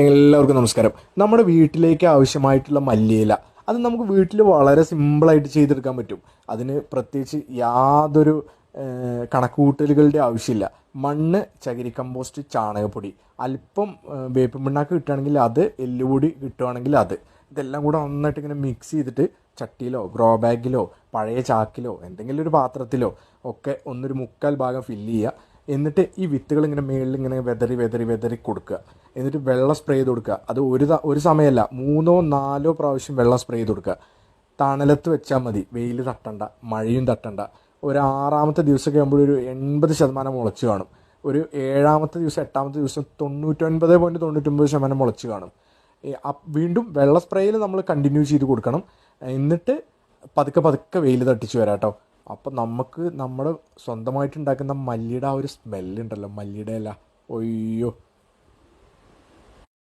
എല്ലാവർക്കും നമസ്കാരം. നമ്മുടെ വീട്ടിലേക്ക് ആവശ്യമായിട്ടുള്ള മല്ലിയില അത് നമുക്ക് വീട്ടിൽ വളരെ സിമ്പിളായിട്ട് ചെയ്തെടുക്കാൻ പറ്റും. അതിന് പ്രത്യേകിച്ച് യാതൊരു കണക്കുകൂട്ടലുകളുടെ ആവശ്യമില്ല. മണ്ണ്, ചകിരി കമ്പോസ്റ്റ്, ചാണകപ്പൊടി, അല്പം വേപ്പിൻ പിണ്ണാക്ക് കിട്ടുകയാണെങ്കിൽ അത്, എല്ലുപൊടി കിട്ടുകയാണെങ്കിൽ അത്, ഇതെല്ലാം കൂടെ നന്നായിട്ട് ഇങ്ങനെ മിക്സ് ചെയ്തിട്ട് ചട്ടിയിലോ ഗ്രോ ബാഗിലോ പഴയ ചാക്കിലോ എന്തെങ്കിലും ഒരു പാത്രത്തിലോ ഒക്കെ ഒന്നൊരു മുക്കാൽ ഭാഗം ഫില്ല് ചെയ്യുക. എന്നിട്ട് ഈ വിത്തുകൾ ഇങ്ങനെ മേളിൽ ഇങ്ങനെ വെതറി വെതറി വെതറി കൊടുക്കുക. എന്നിട്ട് വെള്ളം സ്പ്രേ ചെയ്ത് കൊടുക്കുക. അത് ഒരു സമയമല്ല, 3-4 പ്രാവശ്യം വെള്ളം സ്പ്രേ ചെയ്ത് കൊടുക്കുക. തണലത്ത് വെച്ചാൽ മതി, വെയിൽ തട്ടണ്ട, മഴയും തട്ടണ്ട. ഒരു 6-ാമത്തെ ദിവസമൊക്കെ ആകുമ്പോൾ ഒരു 80% മുളച്ച് കാണും. ഒരു 7-ാമത്തെ ദിവസം 8-ാമത്തെ ദിവസം 99.99% മുളച്ച് കാണും. വീണ്ടും വെള്ള സ്പ്രേയിൽ നമ്മൾ കണ്ടിന്യൂ ചെയ്ത് കൊടുക്കണം. എന്നിട്ട് പതുക്കെ പതുക്കെ വെയിൽ തട്ടിച്ച് വരാം കേട്ടോ. അപ്പം നമുക്ക് നമ്മുടെ സ്വന്തമായിട്ടുണ്ടാക്കുന്ന മല്ലിയുടെ ആ ഒരു സ്മെല്ലുണ്ടല്ലോ, മല്ലിയുടെ ഇല, ഒയ്യോ,